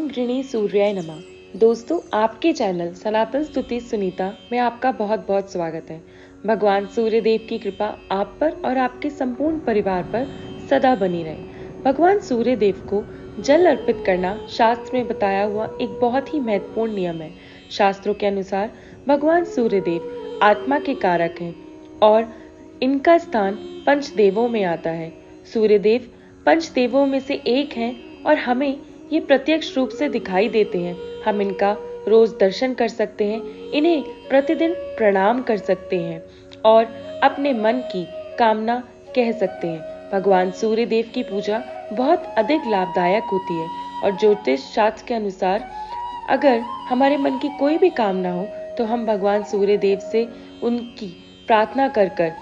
ओम गृणी सूर्याय नमः। दोस्तों, आपके चैनल सनातन स्तुति सुनीता में आपका बहुत बहुत स्वागत है। भगवान सूर्य देव की कृपा आप पर और आपके संपूर्ण परिवार पर सदा बनी रहे। भगवान सूर्य देव को जल अर्पित करना शास्त्र में बताया हुआ एक बहुत ही महत्वपूर्ण नियम है। शास्त्रों के अनुसार भगवान सूर्य देव आत्मा के कारक हैं और इनका स्थान पंचदेवों में आता है। सूर्य देव पंचदेवों में से एक हैं और हमें ये प्रत्यक्ष रूप से दिखाई देते हैं। हम इनका रोज दर्शन कर सकते हैं, इन्हें प्रतिदिन प्रणाम कर सकते हैं और अपने मन की कामना कह सकते हैं। भगवान सूर्य देव की पूजा बहुत अधिक लाभदायक होती है और ज्योतिष शास्त्र के अनुसार अगर हमारे मन की कोई भी कामना हो तो हम भगवान सूर्य देव से उनकी प्रार्थना कर कर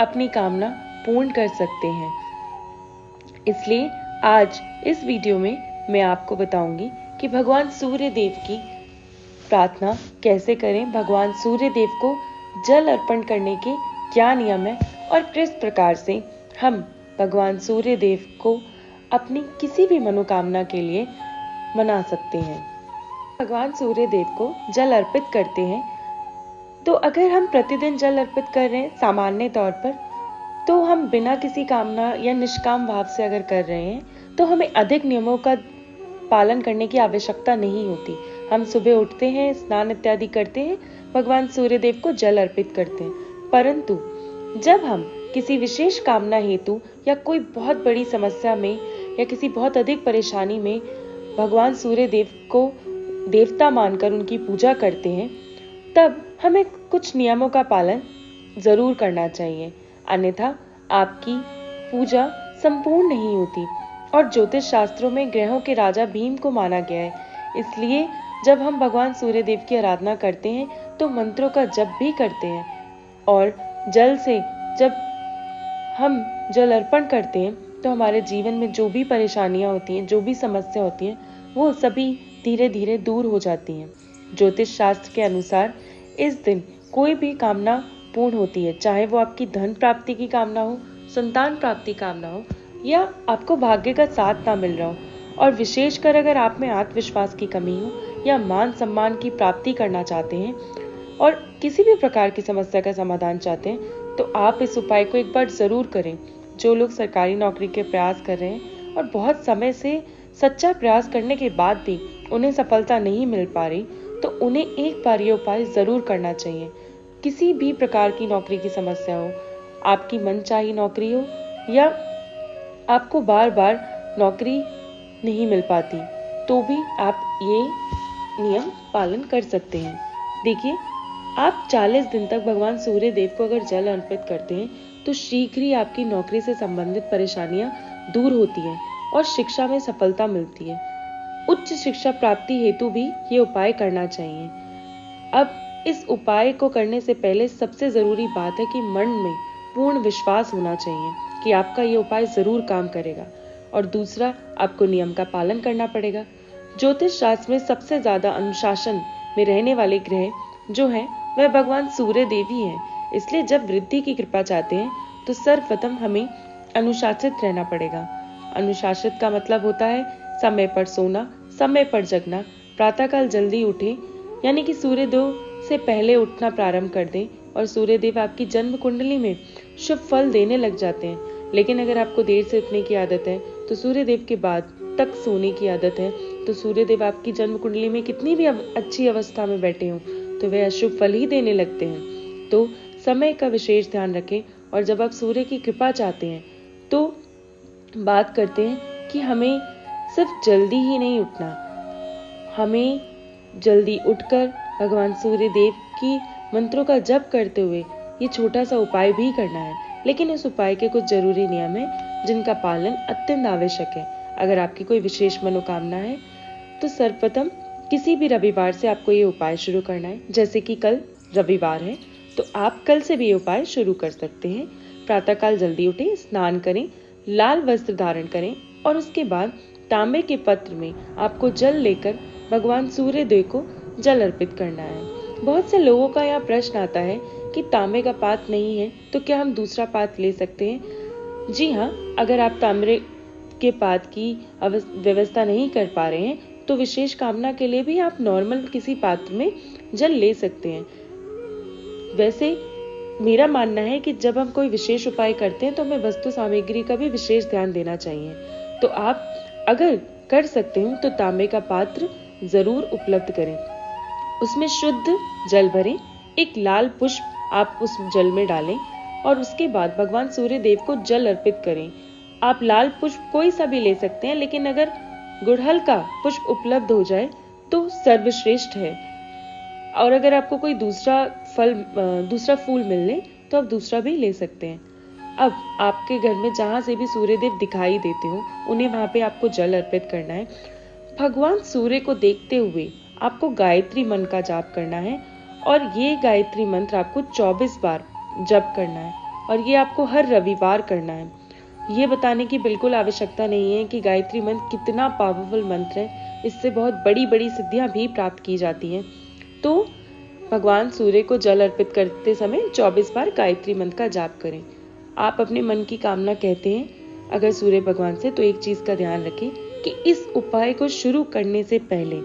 अपनी कामना पूर्ण कर सकते हैं। इसलिए आज इस वीडियो में मैं आपको बताऊंगी कि भगवान सूर्य देव की प्रार्थना कैसे करें, भगवान सूर्य देव को जल अर्पण करने के क्या नियम है और किस प्रकार से हम भगवान सूर्य देव को अपनी किसी भी मनोकामना के लिए मना सकते हैं। भगवान सूर्य देव को जल अर्पित करते हैं तो अगर हम प्रतिदिन जल अर्पित कर रहे हैं सामान्य तौर पर, तो हम बिना किसी कामना या निष्काम भाव से अगर कर रहे हैं तो हमें अधिक नियमों का पालन करने की आवश्यकता नहीं होती। हम सुबह उठते हैं, स्नान इत्यादि करते हैं, भगवान सूर्य देव को जल अर्पित करते हैं। परंतु जब हम किसी विशेष कामना हेतु या कोई बहुत बड़ी समस्या में या किसी बहुत अधिक परेशानी में भगवान सूर्य देव को देवता मानकर उनकी पूजा करते हैं, तब हमें कुछ नियमों का पालन जरूर करना चाहिए, अन्यथा आपकी पूजा संपूर्ण नहीं होती। और ज्योतिष शास्त्रों में ग्रहों के राजा भीम को माना गया है। इसलिए जब हम भगवान सूर्य देव की आराधना करते हैं तो मंत्रों का जप भी करते हैं और जल से जब हम जल अर्पण करते हैं तो हमारे जीवन में जो भी परेशानियां होती हैं, जो भी समस्या होती हैं, वो सभी धीरे धीरे दूर हो जाती हैं। ज्योतिष शास्त्र के अनुसार इस दिन कोई भी कामना पूर्ण होती है, चाहे वो आपकी धन प्राप्ति की कामना हो, संतान प्राप्ति कामना हो या आपको भाग्य का साथ ना मिल रहा हो। और विशेषकर अगर आप में आत्मविश्वास की कमी हो या मान सम्मान की प्राप्ति करना चाहते हैं और किसी भी प्रकार की समस्या का समाधान चाहते हैं तो आप इस उपाय को एक बार जरूर करें। जो लोग सरकारी नौकरी के प्रयास कर रहे हैं और बहुत समय से सच्चा प्रयास करने के बाद भी उन्हें सफलता नहीं मिल पा रही, तो उन्हें एक बार ये उपाय जरूर करना चाहिए। किसी भी प्रकार की नौकरी की समस्या हो, आपकी मनचाही नौकरी हो या आपको बार बार नौकरी नहीं मिल पाती, तो भी आप ये नियम पालन कर सकते हैं। देखिए, आप 40 दिन तक भगवान सूर्य देव को अगर जल अर्पित करते हैं तो शीघ्र ही आपकी नौकरी से संबंधित परेशानियां दूर होती हैं और शिक्षा में सफलता मिलती है। उच्च शिक्षा प्राप्ति हेतु भी ये उपाय करना चाहिए। अब इस उपाय को करने से पहले सबसे जरूरी बात है कि मन में पूर्ण विश्वास होना चाहिए कि आपका ये उपाय जरूर काम करेगा। और दूसरा, आपको नियम का पालन करना पड़ेगा। ज्योतिष शास्त्र में सबसे ज्यादा अनुशासन में रहने वाले ग्रह जो हैं वह भगवान सूर्य देव ही हैं। इसलिए जब वृद्धि की कृपा चाहते हैं तो सर्वप्रथम हमें अनुशासित रहना पड़ेगा। अनुशासित का मतलब होता है समय पर सोना, समय पर जगना, प्रातःकाल जल्दी उठे, यानी कि सूर्योदय से पहले उठना प्रारंभ कर दें और सूर्य देव आपकी जन्म कुंडली में शुभ फल देने लग जाते हैं। लेकिन अगर आपको देर से उठने की आदत है तो सूर्य देव के बाद तक सोने की आदत है, तो सूर्य देव आपकी जन्म कुंडली में कितनी भी अच्छी अवस्था में बैठे हों तो वे अशुभ फल ही देने लगते हैं। तो समय का विशेष ध्यान रखें। और जब आप सूर्य की कृपा चाहते हैं तो बात करते हैं कि हमें सिर्फ जल्दी ही नहीं उठना, हमें जल्दी उठकर भगवान सूर्य देव की मंत्रों का जप करते हुए ये छोटा सा उपाय भी करना है। लेकिन इस उपाय के कुछ जरूरी नियम हैं जिनका पालन अत्यंत आवश्यक है। अगर आपकी कोई विशेष मनोकामना है तो सर्वप्रथम किसी भी रविवार से आपको ये उपाय शुरू करना है। जैसे कि कल रविवार है तो आप कल से भी ये उपाय शुरू कर सकते हैं। प्रातःकाल जल्दी उठें, स्नान करें, लाल वस्त्र धारण करें और उसके बाद तांबे के पत्र में आपको जल लेकर भगवान सूर्य देव को जल अर्पित करना है। बहुत से लोगों का यह प्रश्न आता है कि तांबे का पात्र नहीं है तो क्या हम दूसरा पात्र ले सकते हैं? जी हाँ, अगर आप तांबे के पात्र की व्यवस्था नहीं कर पा रहे हैं तो विशेष कामना के लिए भी आप नॉर्मल किसी पात्र में जल ले सकते हैं। वैसे मेरा मानना है कि जब हम कोई विशेष उपाय करते हैं तो हमें वस्तु सामग्री का भी विशेष ध्यान देना चाहिए। तो आप अगर कर सकते हो तो तांबे का पात्र जरूर उपलब्ध करें, उसमें शुद्ध जल भरें, एक लाल पुष्प आप उस जल में डालें और उसके बाद भगवान सूर्य देव को जल अर्पित करें। आप लाल पुष्प कोई सा भी ले सकते हैं, लेकिन अगर गुड़हल का पुष्प उपलब्ध हो जाए तो सर्वश्रेष्ठ है। और अगर आपको कोई दूसरा फूल मिले तो आप दूसरा भी ले सकते हैं। अब आपके घर में जहां से भी सूर्य देव दिखाई देते हो उन्हें वहां पे आपको जल अर्पित करना है। भगवान सूर्य को देखते हुए आपको गायत्री मंत्र का जाप करना है और ये गायत्री मंत्र आपको 24 बार जप करना है और ये आपको हर रविवार करना है। ये बताने की बिल्कुल आवश्यकता नहीं है कि गायत्री मंत्र कितना पावरफुल मंत्र है, इससे बहुत बड़ी बड़ी सिद्धियां भी प्राप्त की जाती हैं। तो भगवान सूर्य को जल अर्पित करते समय 24 बार गायत्री मंत्र का जाप करें। आप अपने मन की कामना कहते हैं अगर सूर्य भगवान से, तो एक चीज का ध्यान रखें कि इस उपाय को शुरू करने से पहले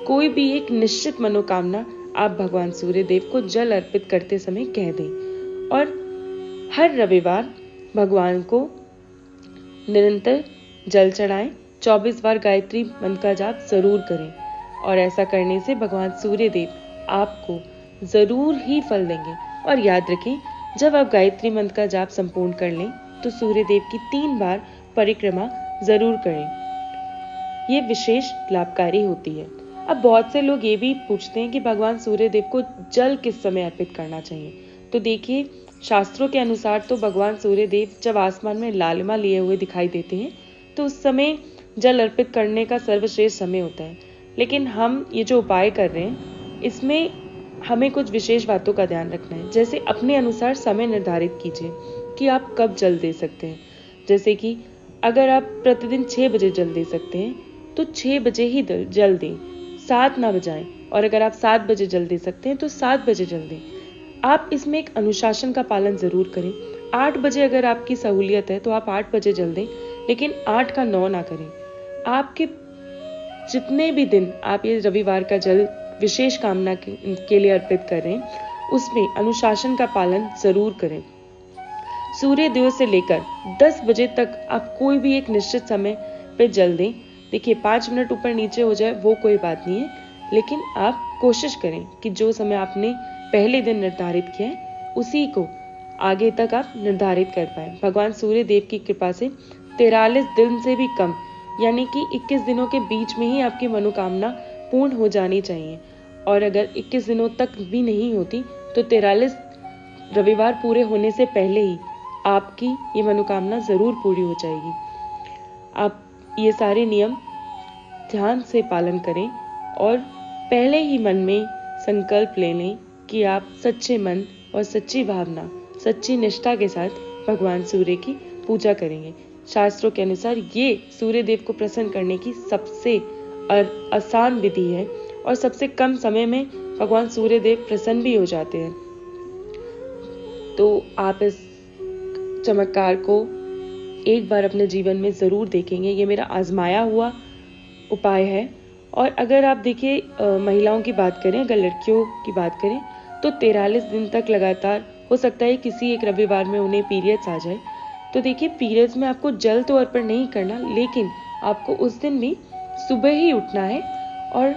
कोई भी एक निश्चित मनोकामना आप भगवान सूर्य देव को जल अर्पित करते समय कह दें और हर रविवार भगवान को निरंतर जल चढ़ाएं। 24 बार गायत्री मंत्र का जाप जरूर करें और ऐसा करने से भगवान सूर्य देव आपको जरूर ही फल देंगे। और याद रखें, जब आप गायत्री मंत्र का जाप संपूर्ण कर लें तो सूर्य देव की 3 बार परिक्रमा जरूर करें। ये विशेष लाभकारी होती है। अब बहुत से लोग ये भी पूछते हैं कि भगवान सूर्य देव को जल किस समय अर्पित करना चाहिए। तो देखिए, शास्त्रों के अनुसार तो भगवान सूर्य देव जब आसमान में लालिमा लिए हुए दिखाई देते हैं तो उस समय जल अर्पित करने का सर्वश्रेष्ठ समय होता है। लेकिन हम ये जो उपाय कर रहे हैं इसमें हमें कुछ विशेष बातों का ध्यान रखना है। जैसे अपने अनुसार समय निर्धारित कीजिए कि आप कब जल दे सकते हैं। जैसे कि अगर आप प्रतिदिन 6 बजे जल दे सकते हैं तो 6 बजे ही जल दें, 7 ना बजाएं। और अगर आप 7 बजे जल दे सकते हैं तो 7 बजे जल दें। आप इसमें एक अनुशासन का पालन जरूर करें। 8 बजे अगर आपकी सहूलियत है तो आप 8 बजे जल दें, लेकिन 8 का 9 ना करें। आपके जितने भी दिन आप ये रविवार का जल विशेष कामना के लिए अर्पित करें उसमें अनुशासन का पालन जरूर करें। सूर्य देव से लेकर 10 बजे तक आप कोई भी एक निश्चित समय पे जल दें। देखिए, 5 मिनट ऊपर नीचे हो जाए वो कोई बात नहीं है, लेकिन आप कोशिश करें कि जो समय आपने पहले दिन निर्धारित किया है उसी को आगे तक आप निर्धारित कर पाए। भगवान सूर्य देव की कृपा से 43 दिन से भी कम यानी कि 21 दिनों के बीच में ही आपकी मनोकामना पूर्ण हो जानी चाहिए। और अगर 21 दिनों तक भी नहीं होती तो 43 रविवार पूरे होने से पहले ही आपकी ये मनोकामना जरूर पूरी हो जाएगी। आप ये सारे नियम ध्यान से पालन करें और पहले ही मन में संकल्प ले लें कि आप सच्चे मन और सच्ची भावना, सच्ची निष्ठा के साथ भगवान सूर्य की पूजा करेंगे। शास्त्रों के अनुसार ये सूर्य देव को प्रसन्न करने की सबसे आसान विधि है और सबसे कम समय में भगवान सूर्य देव प्रसन्न भी हो जाते हैं। तो आप इस चमत्कार को एक बार अपने जीवन में जरूर देखेंगे। ये मेरा आजमाया हुआ उपाय है। और अगर आप देखिए, महिलाओं की बात करें, अगर लड़कियों की बात करें तो 43 दिन तक लगातार हो सकता है किसी एक रविवार में उन्हें पीरियड्स आ जाए। तो देखिए, पीरियड्स में आपको जल तो अर्पण नहीं करना, लेकिन आपको उस दिन भी सुबह ही उठना है और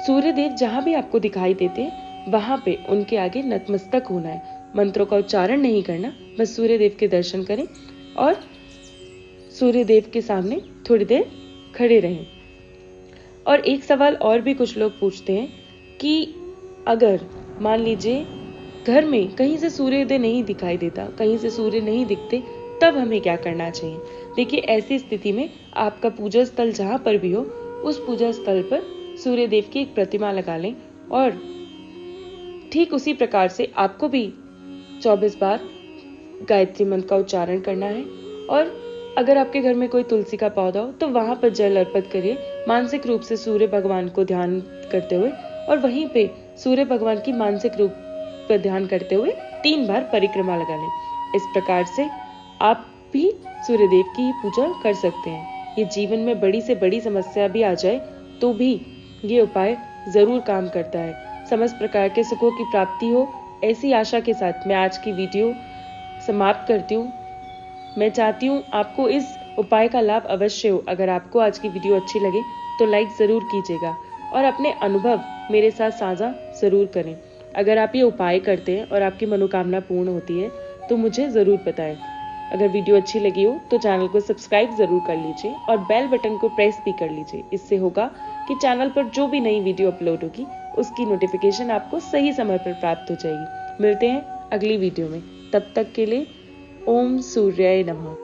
सूर्य देव जहां भी आपको दिखाई देते हैं वहां पे उनके आगे नतमस्तक होना है। मंत्रों का उच्चारण नहीं करना, बस सूर्य देव के दर्शन करें और सूर्य देव के सामने थोड़ी देर खड़े रहें। और एक सवाल और भी कुछ लोग पूछते हैं कि अगर मान लीजिए घर में कहीं से सूर्योदय नहीं दिखाई देता, कहीं से सूर्य नहीं दिखते, तब हमें क्या करना चाहिए। देखिए, ऐसी स्थिति में आपका पूजा स्थल जहां पर भी हो उस पूजा स्थल पर सूर्य देव की एक प्रतिमा लगा लें और ठीक उसी प्रकार से आपको भी 24 बार गायत्री मंत्र का उच्चारण करना है। और अगर आपके घर में कोई तुलसी का पौधा हो तो वहां पर जल अर्पित करिए, मानसिक रूप से सूर्य भगवान को ध्यान करते हुए, और वहीं पे सूर्य भगवान की मानसिक रूप पर ध्यान करते हुए 3 बार परिक्रमा लगा लें। इस प्रकार से आप भी सूर्य देव की पूजा कर सकते हैं। ये जीवन में बड़ी से बड़ी समस्या भी आ जाए तो भी ये उपाय ज़रूर काम करता है। समस्त प्रकार के सुखों की प्राप्ति हो, ऐसी आशा के साथ मैं आज की वीडियो समाप्त करती हूँ। मैं चाहती हूँ आपको इस उपाय का लाभ अवश्य हो। अगर आपको आज की वीडियो अच्छी लगे तो लाइक ज़रूर कीजिएगा और अपने अनुभव मेरे साथ साझा ज़रूर करें। अगर आप ये उपाय करते हैं और आपकी मनोकामना पूर्ण होती है तो मुझे ज़रूर बताएं। अगर वीडियो अच्छी लगी हो तो चैनल को सब्सक्राइब ज़रूर कर लीजिए और बेल बटन को प्रेस भी कर लीजिए। इससे होगा कि चैनल पर जो भी नई वीडियो अपलोड होगी उसकी नोटिफिकेशन आपको सही समय पर प्राप्त हो जाएगी। मिलते हैं अगली वीडियो में, तब तक के लिए ओम सूर्याय नमः।